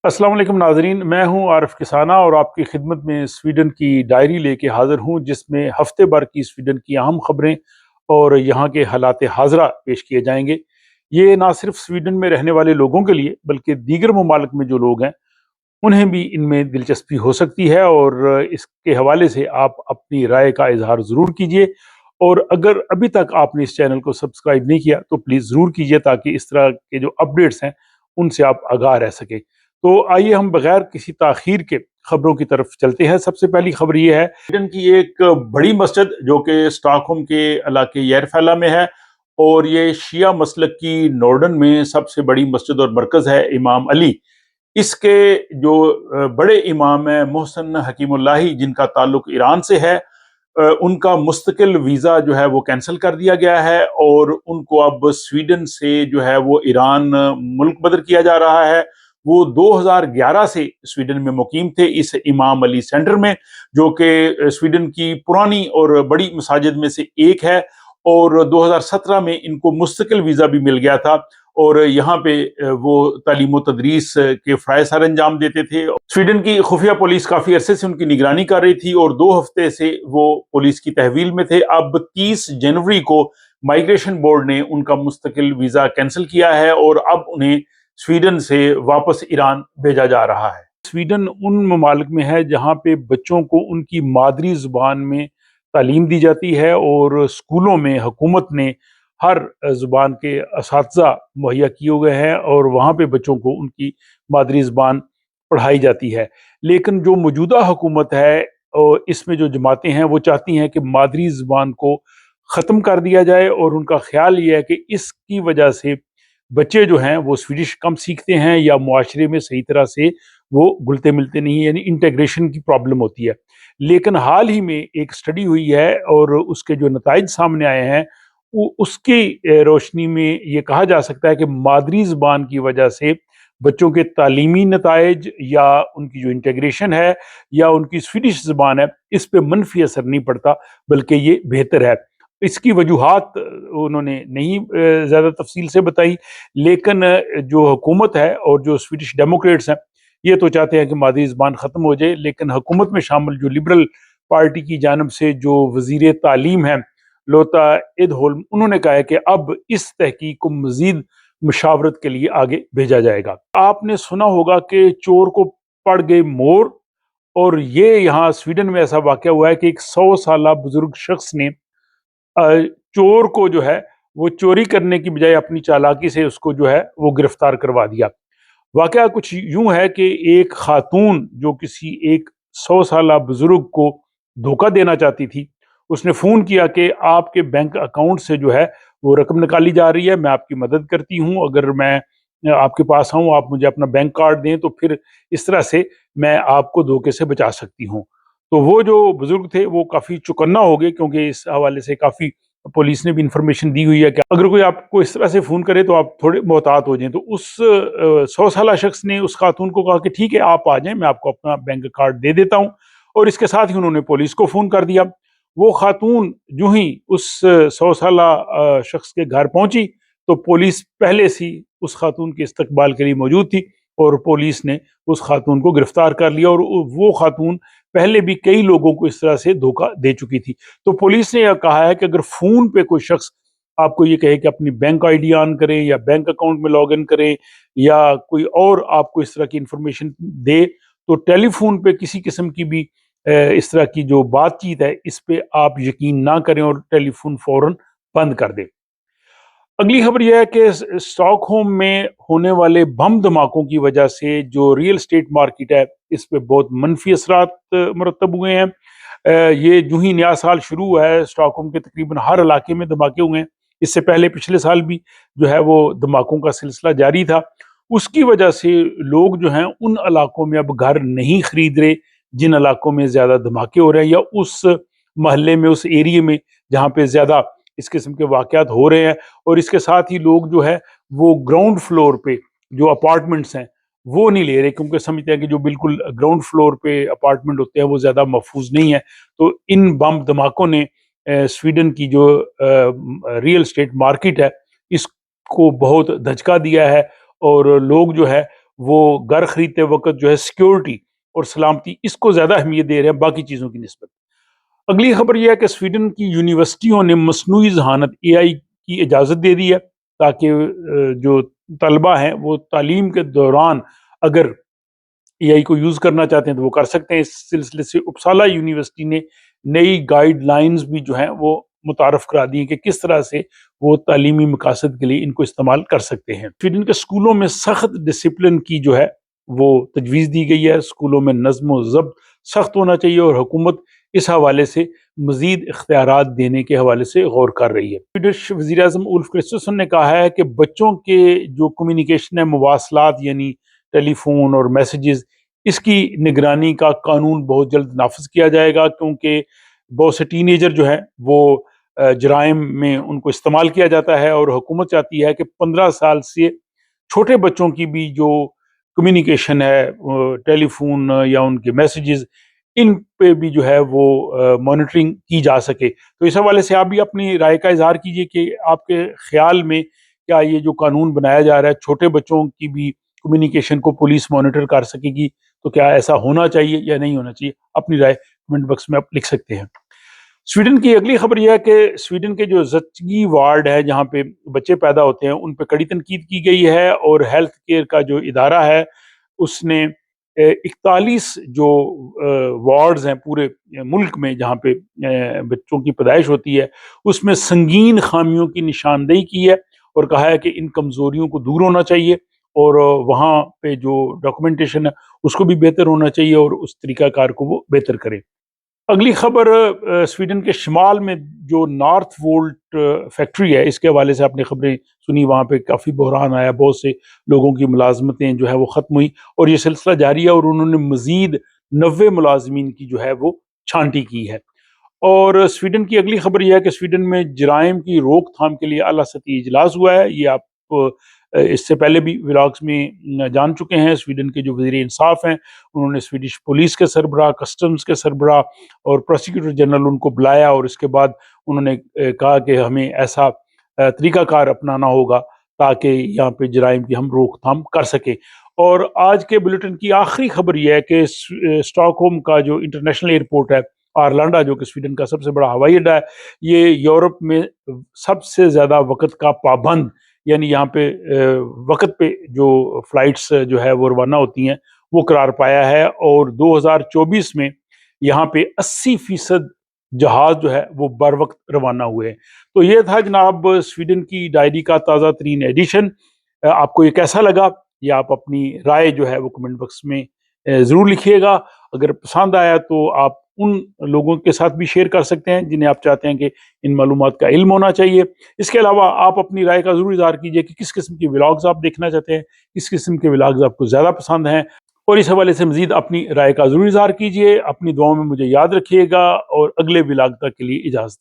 अस्सलाम वालेकुम नाजरीन, मैं हूं आरिफ किसाना और आपकी खिदमत में स्वीडन की डायरी लेके हाजिर हूं, जिसमें हफ्ते भर की स्वीडन की अहम खबरें और यहाँ के हालात हाजरा पेश किए जाएंगे। ये ना सिर्फ स्वीडन में रहने वाले लोगों के लिए बल्कि दीगर ममालिक में जो लोग हैं उन्हें भी इनमें दिलचस्पी हो सकती है, और इसके हवाले से आप अपनी राय का इजहार ज़रूर कीजिए। और अगर अभी तक आपने इस चैनल को सब्सक्राइब नहीं किया तो प्लीज़ ज़रूर कीजिए, ताकि इस तरह के जो अपडेट्स हैं उनसे आप आगाह रह सकें। तो आइए हम बगैर किसी ताखीर के खबरों की तरफ चलते हैं। सबसे पहली खबर ये है, स्वीडन की एक बड़ी मस्जिद जो कि स्टॉकहोम के इलाके येरफैला में है, और ये शिया मसलक की नॉर्डन में सबसे बड़ी मस्जिद और मरकज़ है इमाम अली। इसके जो बड़े इमाम हैं मोहसिन हकीमुल्लाही, जिनका ताल्लुक ईरान से है, उनका मुस्तकिल वीज़ा जो है वो कैंसिल कर दिया गया है, और उनको अब स्वीडन से जो है वो ईरान मुल्क बदर किया जा रहा है। वो 2011 से स्वीडन में मुकीम थे इस इमाम अली सेंटर में, जो कि स्वीडन की पुरानी और बड़ी मसाजिद में से एक है, और 2017 में इनको मुस्तकिल वीज़ा भी मिल गया था, और यहाँ पे वो तालीम तदरीस के फ़राइज़ सर अंजाम देते थे। स्वीडन की खुफिया पुलिस काफ़ी अरसे से उनकी निगरानी कर रही थी, और 2 हफ्ते से वो पुलिस की तहवील में थे। अब 30 जनवरी को माइग्रेशन बोर्ड ने उनका मुस्तकिल वीज़ा कैंसिल किया है, और अब उन्हें स्वीडन से वापस ईरान भेजा जा रहा है। स्वीडन उन ममालिक में है जहाँ पे बच्चों को उनकी मादरी ज़ुबान में तालीम दी जाती है, और स्कूलों में हुकूमत ने हर ज़ुबान के असातिज़ा मुहैया किए हुए हैं, और वहाँ पे बच्चों को उनकी मादरी ज़ुबान पढ़ाई जाती है। लेकिन जो मौजूदा हुकूमत है और इसमें जो जमातें हैं वो चाहती हैं कि मादरी ज़ुबान को ख़त्म कर दिया जाए, और उनका ख्याल ये है कि इसकी वजह से बच्चे जो हैं वो स्वीडिश कम सीखते हैं, या मुआशरे में सही तरह से वो घुलते मिलते नहीं हैं, यानी इंटीग्रेशन की प्रॉब्लम होती है। लेकिन हाल ही में एक स्टडी हुई है, और उसके जो नताइज सामने आए हैं उसकी रोशनी में ये कहा जा सकता है कि मादरी ज़ुबान की वजह से बच्चों के तालीमी नताइज, या उनकी जो इंटीग्रेशन है, या उनकी स्वीडिश ज़ुबान है, इस पे मनफी असर नहीं पड़ता, बल्कि ये बेहतर है। इसकी वजूहात उन्होंने नहीं ज़्यादा तफसील से बताई, लेकिन जो हुकूमत है और जो स्वीडिश डेमोक्रेट्स हैं, ये तो चाहते हैं कि मादरी ज़ुबान ख़त्म हो जाए। लेकिन हुकूमत में शामिल जो लिबरल पार्टी की जानब से जो वज़ीर तालीम हैं लोता इदहोल्म, उन्होंने कहा है कि अब इस तहकीक को मज़ीद मुशावरत के लिए आगे भेजा जाएगा। आपने सुना होगा कि चोर को पड़ गए मोर, और ये यहाँ स्वीडन में ऐसा वाक़या हुआ है कि एक 100 साला बुजुर्ग शख्स ने चोर को जो है वो चोरी करने की बजाय अपनी चालाकी से उसको जो है वो गिरफ्तार करवा दिया। वाक़या कुछ यूं है कि एक खातून जो किसी एक 100 साला बुजुर्ग को धोखा देना चाहती थी, उसने फ़ोन किया कि आपके बैंक अकाउंट से जो है वो रकम निकाली जा रही है, मैं आपकी मदद करती हूँ, अगर मैं आपके पास आऊँ, आप मुझे अपना बैंक कार्ड दें, तो फिर इस तरह से मैं आपको धोखे से बचा सकती हूँ। तो वो जो बुजुर्ग थे वो काफ़ी चौकन्ना हो गए, क्योंकि इस हवाले से काफ़ी पुलिस ने भी इंफॉर्मेशन दी हुई है कि अगर कोई आपको इस तरह से फ़ोन करे तो आप थोड़े मोहतात हो जाएं। तो उस 100 साला शख्स ने उस खातून को कहा कि ठीक है, आप आ जाएं, मैं आपको अपना बैंक कार्ड दे देता हूँ, और इसके साथ ही उन्होंने पुलिस को फ़ोन कर दिया। वो खातून जो ही उस 100 साला शख्स के घर पहुंची, तो पुलिस पहले से उस खातून के इस्तकबाल के लिए मौजूद थी, और पुलिस ने उस खातून को गिरफ्तार कर लिया। और वो खातून पहले भी कई लोगों को इस तरह से धोखा दे चुकी थी। तो पुलिस ने यह कहा है कि अगर फ़ोन पे कोई शख्स आपको ये कहे कि अपनी बैंक आईडी ऑन करें, या बैंक अकाउंट में लॉग इन करें, या कोई और आपको इस तरह की इंफॉर्मेशन दे, तो टेलीफोन पे किसी किस्म की भी इस तरह की जो बातचीत है इस पे आप यकीन ना करें, और टेलीफोन फौरन बंद कर दें। अगली खबर यह है कि स्टॉकहोम में होने वाले बम धमाकों की वजह से जो रियल एस्टेट मार्केट है इस पे बहुत मनफी असरात मुरतब हुए हैं। ये जो ही नया साल शुरू हुआ है, स्टॉकहोम के तकरीबन हर इलाके में धमाके हुए हैं। इससे पहले पिछले साल भी जो है वो धमाकों का सिलसिला जारी था। उसकी वजह से लोग जो हैं उन इलाकों में अब घर नहीं खरीद रहे जिन इलाकों में ज़्यादा धमाके हो रहे हैं, या उस मोहल्ले में, उस एरिया में जहाँ पे ज़्यादा इस किस्म के वाक़यात हो रहे हैं। और इसके साथ ही लोग जो है वो ग्राउंड फ्लोर पे जो अपार्टमेंट्स हैं वो नहीं ले रहे, क्योंकि समझते हैं कि जो बिल्कुल ग्राउंड फ्लोर पे अपार्टमेंट होते हैं वो ज़्यादा महफूज नहीं है। तो इन बम धमाकों ने स्वीडन की जो रियल एस्टेट मार्केट है इसको बहुत धचका दिया है, और लोग जो है وہ گھر خریدتے وقت جو ہے سیکیورٹی اور سلامتی اس کو زیادہ اہمیت دے رہے ہیں باقی چیزوں کی نسبت۔ اگلی خبر یہ ہے کہ سویڈن کی یونیورسٹیوں نے مصنوعی ذہانت AI کی اجازت دے دی ہے، تاکہ جو طلبہ ہیں وہ تعلیم کے دوران اگر AI کو یوز کرنا چاہتے ہیں تو وہ کر سکتے ہیں۔ اس سلسلے سے اپسالہ یونیورسٹی نے نئی گائیڈ لائنز بھی جو ہیں وہ متعارف کرا دی ہیں کہ کس طرح سے وہ تعلیمی مقاصد کے لیے ان کو استعمال کر سکتے ہیں۔ سویڈن کے اسکولوں میں سخت ڈسپلن کی جو ہے وہ تجویز دی گئی ہے، اسکولوں میں نظم و ضبط سخت ہونا چاہیے، اور حکومت اس حوالے سے مزید اختیارات دینے کے حوالے سے غور کر رہی ہے۔ سویڈش وزیر اعظم اولف کرسٹرسن نے کہا ہے کہ بچوں کے جو کمیونیکیشن ہے، مواصلات یعنی ٹیلی فون اور میسیجز، اس کی نگرانی کا قانون بہت جلد نافذ کیا جائے گا، کیونکہ بہت سے ٹین ایجر جو ہیں وہ جرائم میں ان کو استعمال کیا جاتا ہے، اور حکومت چاہتی ہے کہ 15 سال سے چھوٹے بچوں کی بھی جو کمیونیکیشن ہے، ٹیلی فون یا ان کے میسیجز، ان پہ بھی جو ہے وہ مانیٹرنگ کی جا سکے۔ تو اس حوالے سے آپ بھی اپنی رائے کا اظہار کیجئے کہ آپ کے خیال میں کیا یہ جو قانون بنایا جا رہا ہے چھوٹے بچوں کی بھی کمیونیکیشن کو پولیس مانیٹر کر سکے گی، تو کیا ایسا ہونا چاہیے یا نہیں ہونا چاہیے؟ اپنی رائے کمنٹ باکس میں آپ لکھ سکتے ہیں۔ سویڈن کی اگلی خبر یہ ہے کہ سویڈن کے جو زچگی وارڈ ہے جہاں پہ بچے پیدا ہوتے ہیں ان پہ کڑی تنقید کی گئی ہے، اور ہیلتھ کیئر کا جو ادارہ ہے اس نے 41 جو وارڈز ہیں پورے ملک میں جہاں پہ بچوں کی پیدائش ہوتی ہے اس میں سنگین خامیوں کی نشاندہی کی ہے، اور کہا ہے کہ ان کمزوریوں کو دور ہونا چاہیے، اور وہاں پہ جو ڈاکومنٹیشن ہے اس کو بھی بہتر ہونا چاہیے، اور اس طریقہ کار کو وہ بہتر کرے۔ اگلی خبر سویڈن کے شمال میں جو نارتھ وولٹ فیکٹری ہے اس کے حوالے سے آپ نے خبریں سنی، وہاں پہ کافی بحران آیا، بہت سے لوگوں کی ملازمتیں جو ہے وہ ختم ہوئی، اور یہ سلسلہ جاری ہے، اور انہوں نے مزید 90 ملازمین کی جو ہے وہ چھانٹی کی ہے۔ اور سویڈن کی اگلی خبر یہ ہے کہ سویڈن میں جرائم کی روک تھام کے لیے اعلیٰ سطحی اجلاس ہوا ہے، یہ آپ اس سے پہلے بھی ولاگز میں جان چکے ہیں۔ سویڈن کے جو وزیر انصاف ہیں انہوں نے سویڈش پولیس کے سربراہ، کسٹمز کے سربراہ اور پروسیکیوٹر جنرل ان کو بلایا، اور اس کے بعد انہوں نے کہا کہ ہمیں ایسا طریقہ کار اپنانا ہوگا تاکہ یہاں پہ جرائم کی ہم روک تھام کر سکیں۔ اور آج کے بلیٹن کی آخری خبر یہ ہے کہ اسٹاک ہوم کا جو انٹرنیشنل ایئرپورٹ ہے آرلانڈا، جو کہ سویڈن کا سب سے بڑا ہوائی اڈا ہے، یہ یورپ میں سب سے زیادہ وقت کا پابند، یعنی یہاں پہ وقت پہ جو فلائٹس جو ہے وہ روانہ ہوتی ہیں وہ قرار پایا ہے، اور 2024 میں یہاں پہ 80% جہاز جو ہے وہ بر وقت روانہ ہوئے ہیں۔ تو یہ تھا جناب سویڈن کی ڈائری کا تازہ ترین ایڈیشن۔ آپ کو یہ کیسا لگا؟ یہ آپ اپنی رائے جو ہے وہ کمنٹ باکس میں ضرور لکھیے گا۔ اگر پسند آیا تو آپ ان لوگوں کے ساتھ بھی شیئر کر سکتے ہیں جنہیں آپ چاہتے ہیں کہ ان معلومات کا علم ہونا چاہیے۔ اس کے علاوہ آپ اپنی رائے کا ضرور اظہار کیجئے کہ کس قسم کی ولاگز آپ دیکھنا چاہتے ہیں، کس قسم کے ولاگز آپ کو زیادہ پسند ہیں، اور اس حوالے سے مزید اپنی رائے کا ضرور اظہار کیجئے۔ اپنی دعاؤں میں مجھے یاد رکھیے گا، اور اگلے ولاگ تک کے لیے اجازت۔